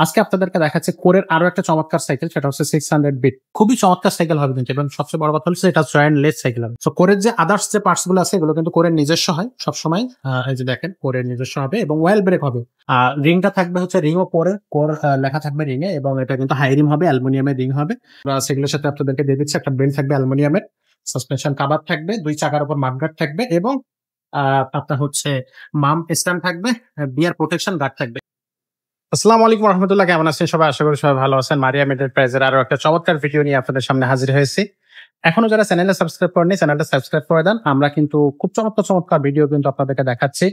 আজকে আপনাদেরকে দেখাচ্ছি কোরের আরো একটা চমৎকার সাইকেল, সেটা হচ্ছে 600 বিট। খুবই চমৎকার সাইকেল হবে কিন্তু, এবং সবচেয়ে বড় কথা হচ্ছে এটা জয়েন্ট লেস সাইকেল হবে। সো কোরের যে আদার্স যে পার্টস গুলো আছে এগুলো কিন্তু কোরের নিজস্ব হয় সবসময়। এই যে দেখেন কোরের নিজস্ব হবে এবং ওয়েল ব্রেক হবে। রিংটা থাকবে হচ্ছে রিং ও কোর লেখা থাকবে রিং এ, এবং এটা কিন্তু হাই রিম হবে, অ্যালুমিনিয়ামের রিং হবে। সেগুলোর সাথে আপনাদেরকে দিয়ে দিচ্ছি একটা বেল্ট থাকবে অ্যালুমিনিয়ামের, সাসপেনশন কাভার থাকবে, দুই চাকার উপর মাডগার্ড থাকবে, এবং আপনার হচ্ছে মাম স্ট্যান্ড থাকবে, বিয়ার প্রোটেকশন গার্ড থাকবে। আসসালামু আলাইকুম রহমতুল্লাহ, কেমন আছেন সবাই? আশা করি সবাই ভালো আছেন। মারিয়াম এন্টারপ্রাইজের আরো একটা চমৎকার ভিডিও নিয়ে আপনাদের সামনে হাজির হয়েছি। এখনো যারা চ্যানেলে সাবস্ক্রাইব করেনি, চ্যানেলটা সাবস্ক্রাইব করে দেন। আমরা কিন্তু খুব চমৎকার চমৎকার ভিডিও কিন্তু আপনাদেরকে দেখাচ্ছি।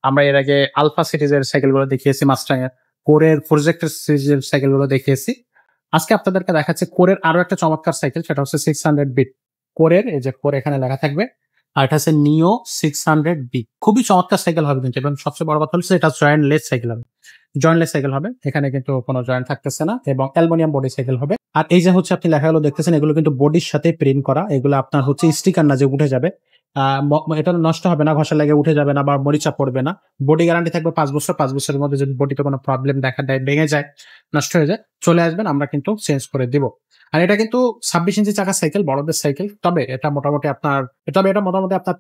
আমরা এর আগে আলফা সিরিজের সাইকেল গুলো দেখিয়েছি, মাস্টাং এর কোরের প্রজেক্টের সিরিজের সাইকেল গুলো দেখিয়েছি। আজকে আপনাদেরকে দেখাচ্ছি কোরের আরো একটা চমৎকার সাইকেল, সেটা হচ্ছে 600 বিট। কোরের এই যে কোর এখানে লেখা থাকবে, আর এটা হচ্ছে নিও 600 বি। খুবই চমৎকার সাইকেল হবে কিন্তু, এবং সবচেয়ে বড় কথা হচ্ছে এটা জয়েন্ট লেস সাইকেল হবে। জয়েন্টলেস সাইকেল হবে, এখানে কিন্তু কোনো জয়েন্ট থাকতেছে না, এবং অ্যালুমিনিয়াম বডি সাইকেল হবে। আর এই যে হচ্ছে আপনি লেখাগুলো দেখতেছেন, এগুলো কিন্তু বডির সাথে প্রিন্ট করা। এগুলো আপনার হচ্ছে স্টিকার না যে উঠে যাবে, এটা নষ্ট হবে না, ঘষা লাগে উঠে যাবে না বা মরিচা পড়বে না। বডি গ্যারান্টি থাকবে 5 বছর। 5 বছরের মধ্যে যদি বডিতে কোনো প্রবলেম দেখা দেয়, ভেঙে যায়, নষ্ট হয়ে যায়, চলে আসবেন, আমরা কিন্তু চেঞ্জ করে দিব। আর এটা কিন্তু 26 ইঞ্চি চাকার সাইকেল, বড়দের সাইকেল। তবে এটা মোটামুটি আপনার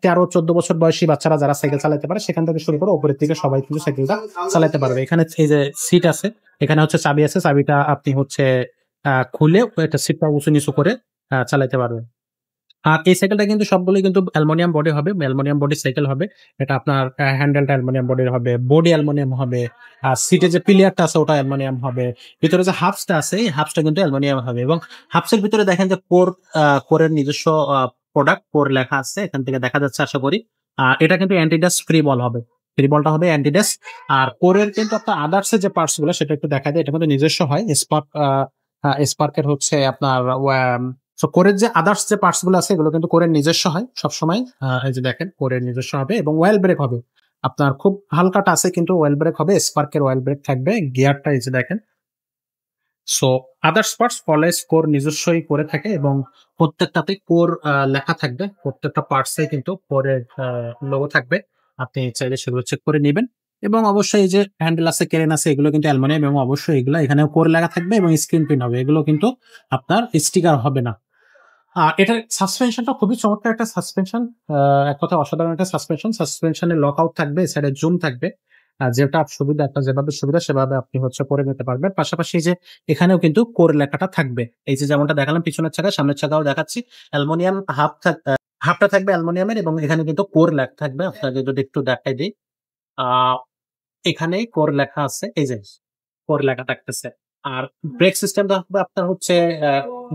13-14 বছর বয়সী বাচ্চারা যারা সাইকেল চালাতে পারে, সেখান থেকে শুরু করে উপরের দিকে সবাই কিন্তু সাইকেলটা চালাতে পারবে। এখানে এই যে সিট আছে, এখানে হচ্ছে চাবি আছে, চাবিটা আপনি হচ্ছে খুলে এটা সিটটা উঁচু নিচু করে চালাতে পারবেন। আর এই সাইকেলটা কিন্তু সবগুলোই কিন্তু অ্যালুমিনিয়াম বডি হবে, অ্যালুমিনিয়াম বডি সাইকেল হবে। এটা আপনার হ্যান্ডেলটা অ্যালুমিনিয়াম বডির হবে, বডি অ্যালুমিনিয়াম হবে, আর সিটে যে পিলিয়ারটা আছে ওটা অ্যালুমিনিয়াম হবে। ভিতরে যে হাফসটা আছে, এই হাফসটা কিন্তু অ্যালুমিনিয়াম হবে, এবং হাফসের ভিতরে দেখেন যে কোরের নিজস্ব প্রোডাক্ট কোর লেখা আছে, এখান থেকে দেখা যাচ্ছে আশা করি। এটা কিন্তু অ্যান্টিডাস ফ্রি বল হবে, ফ্রি বলটা হবে অ্যান্টিডাস। আর কোরের কিন্তু আপনার আদার্স যে পার্টস গুলো সেটা একটু দেখা যায়, এটা কিন্তু নিজস্ব হয়। স্পার্কের হচ্ছে আপনার কোরের যে আদার্স যে পার্টস গুলো আছে এগুলো কিন্তু কোরের নিজস্ব হয় সবসময়। এই যে দেখেন কোরের নিজস্ব হবে, এবং ওয়েল ব্রেক হবে। আপনার খুব হালকা টাচে কিন্তু ওয়েল ব্রেক হবে, স্পার্কের ওয়েল ব্রেক থাকবে, গিয়ারটা এই যে দেখেন। সো আদার্স পার্টস ফলে কোর নিজস্বই করে থাকে, এবং প্রত্যেকটাতে কোর লেখা থাকবে, প্রত্যেকটা পার্টসে কিন্তু কোরের লোগো থাকবে। আপনি চাইলে সেগুলো চেক করে নেবেন। এবং অবশ্যই এই যে হ্যান্ডেল আছে, কেরেন আছে, এগুলো কিন্তু অ্যালুমিনিয়াম, এবং অবশ্যই এগুলো এখানেও কোর লেখা থাকবে এবং স্ক্রিন প্রিন্ট হবে। এগুলো কিন্তু আপনার স্টিকার হবে না। এটার সাসপেনশনটা খুবই চমৎকার একটা সাসপেনশন, এক কথা অসাধারণ একটা সাসপেনশন। সাসপেনশনের লক আউট থাকবে, সাইডে জুম থাকবে, যেটা সুবিধা, আপনার যেভাবে সুবিধা সেভাবে আপনি হচ্ছে করে নিতে পারবেন। পাশাপাশি যে এখানেও কিন্তু কোর লেখাটা থাকবে, এই যে যেমনটা দেখালাম পিছনের চাকা, সামনের চাকাও দেখাচ্ছি। অ্যালুমিনিয়াম হাফটা থাকবে অ্যালুমিনিয়ামের, এবং এখানে কিন্তু কোর লেখা থাকবে। আপনাকে যদি একটু দেখাই দিই, আহ এখানে কোর লেখা আছে, এই যে কোর লেখা থাকতেছে। আর ব্রেক সিস্টেম থাকবে আপনার হচ্ছে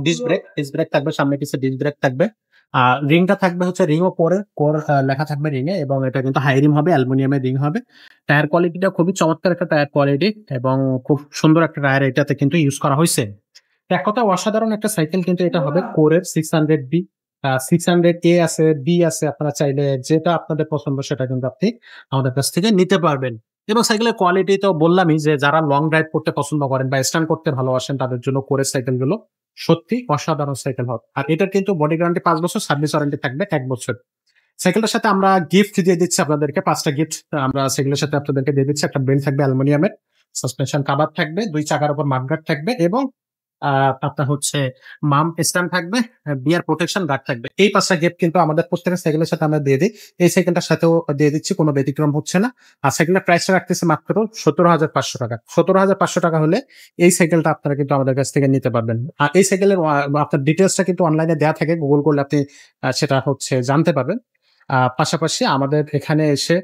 ডিস্ক ব্রেক থাকবে, সামনে পিছে ডিস্ক ব্রেক থাকবে। রিংটা থাকবে হচ্ছে রিং ও কোর লেখা থাকবে রিং এ, এবং এটা কিন্তু হাই রিম হবে, অ্যালুমিনিয়ামের রিং হবে। টায়ার কোয়ালিটিটা খুবই চমৎকার একটা টায়ার কোয়ালিটি, এবং খুব সুন্দর একটা টায়ার এটাতে কিন্তু ইউজ করা হয়েছে। এক কথা অসাধারণ একটা সাইকেল কিন্তু এটা হবে, কোরের 600 বি। 600 এ আছে, বি আছে, আপনারা চাইলে যেটা আপনাদের পছন্দ সেটা কিন্তু আপনি আমাদের কাছ থেকে নিতে পারবেন। এবং সাইকেলের কোয়ালিটি তো বললামই, যে যারা লং ড্রাইভ করতে পছন্দ করেন বা স্ট্যান্ড করতে ভালোবাসেন তাদের জন্য কোরের সাইকেল গুলো সত্যি অসাধারণ সাইকেল হবে। আর এটার কিন্তু বডি গ্যারান্টি 5 বছর, সার্ভিস ওয়ারেন্টি থাকবে 1 বছর। সাইকেলটার সাথে আমরা গিফট দিয়ে দিচ্ছি আপনাদেরকে, 5টা গিফট আমরা সাইকেলের সাথে আপনাদেরকে দিয়ে দিচ্ছি। একটা বেল্ট থাকবে অ্যালুমিনিয়ামের, সাসপেনশন কাভার থাকবে, দুই চাকার উপর মাডগার্ড থাকবে, এবং আপনার হচ্ছে মাম স্ট্যান্ড থাকবে, বিয়ার প্রোটেকশন গার্ড থাকবে। এই 5টা গিফট কিন্তু আমাদের প্রত্যেকটা সাইকেলের সাথে আমরা দিয়ে দিই। এই সাইকেলটার সাথেও দিয়ে দিচ্ছি, কোনো ব্যতিক্রম হচ্ছে না। আর সাইকেলটার প্রাইসটা রাখতেছি মাত্র 17,500 টাকা। 17,500 টাকা হলে এই সাইকেলটা আপনারা কিন্তু আমাদের কাছ থেকে নিতে পারবেন। আর এই সাইকেলের আপনার ডিটেলসটা কিন্তু অনলাইনে দেওয়া থাকে, গুগল করলে আপনি সেটা হচ্ছে জানতে পারবেন। পাশাপাশি আমাদের এখানে এসে,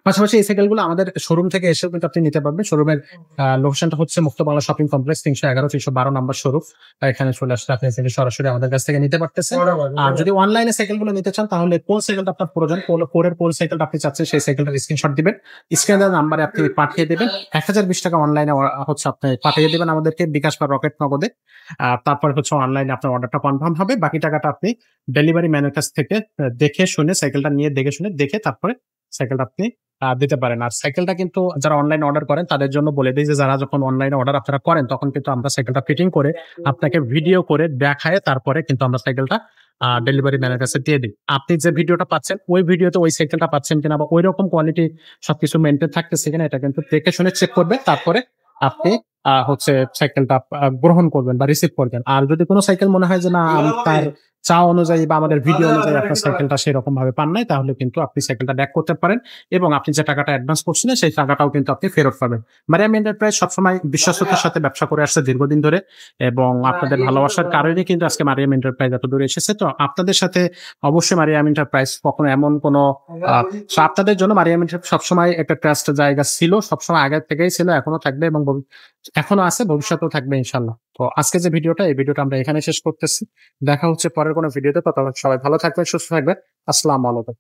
পাশাপাশি এই সাইকেলগুলো আমাদের শোরুম থেকে এসেও কিন্তু আপনি নিতে পারবেন। শোরুমের লোকেশনটা হচ্ছে মুক্ত বাংলা শপিং কমপ্লেক্স, 311-312 নম্বর শোরুম। এখানে চলে আসলে আপনি সাইকেল সরাসরি আমাদের কাছ থেকে নিতে পারতেছেন। আর যদি অনলাইনে সাইকেলগুলো নিতে চান, তাহলে কোন সাইকেলটা আপনার প্রয়োজন, কোরের কোন সাইকেলটা আপনি চাচ্ছেন, সেই সাইকেলটার স্ক্রিনশট দিবেন, স্ক্রিনে দেওয়া নাম্বারে আপনি পাঠিয়ে দেবেন। 1020 টাকা অনলাইনে হচ্ছে আপনি পাঠিয়ে দেবেন আমাদেরকে, বিকাশ বা রকেট নগদে। তারপরে হচ্ছে অনলাইনে আপনার অর্ডারটা কনফার্ম হবে। বাকি টাকাটা আপনি ডেলিভারি ম্যানের কাছ থেকে দেখে শুনে, সাইকেলটা নিয়ে দেখে শুনে দেখে তারপরে সাইকেলটা আপনি দিতে পারেন। আর সাইকেলটা কিন্তু যারা অনলাইনে অর্ডার করেন তাদের জন্য বলে দিই, যে যারা যখন অনলাইনে অর্ডার আপনারা করেন তখন কিন্তু আমরা সাইকেলটা ফিটিং করে আপনাকে ভিডিও করে দেখায়, তারপরে কিন্তু আমরা সাইকেলটা ডেলিভারি ম্যানের কাছে দিয়ে দিই। আপনি যে ভিডিওটা পাচ্ছেন ওই ভিডিওতে ওই সাইকেলটা পাচ্ছেন কিনা, বা ওই রকম কোয়ালিটি সবকিছু মেনটেন থাকতেছে কিনা, এটা কিন্তু দেখে শুনে চেক করবে, তারপরে আপনি হচ্ছে সাইকেলটা গ্রহণ করবেন বা রিসিভ করবেন। আর যদি কোন সাইকেল মনে হয় যে না তার চাওয়া অনুযায়ী বা আমাদের ভিডিও অনুযায়ী আপনার সাইকেলটা সেরকম ভাবে পান নাই, তাহলে কিন্তু আপনি সাইকেলটা ব্যাক করতে পারেন এবং আপনি যে টাকাটা অ্যাডভান্স করছিলেন সেই টাকাটাও কিন্তু আপনি ফেরত পাবেন। মারিয়াম এন্টারপ্রাইজ সবসময় বিশ্বস্ততার সাথে ব্যবসা করে আসছে দীর্ঘদিন ধরে এবং আপনাদের ভালোবাসার কারণেই কিন্তু আজকে মারিয়াম এন্টারপ্রাইজ এত দূরে এসেছে। তো আপনাদের সাথে অবশ্যই মারিয়াম এন্টারপ্রাইজ কখনো এমন কোনো সো আপনাদের জন্য মারিয়াম এন্টারপ্রাইজ সবসময় একটা ট্রাস্ট জায়গা ছিল। সবসময় আগের থেকেই ছিল, এখনো থাকবে এবং এখনো আছে, ভবিষ্যতেও থাকবে ইনশাআল্লাহ। তো আজকে যে ভিডিওটা, এই ভিডিওটা আমরা এখানে শেষ করতেছি। দেখা হচ্ছে পরের কোনো ভিডিওতে। ততক্ষণ সবাই ভালো থাকবেন, সুস্থ থাকবেন। আসসালামু আলাইকুম।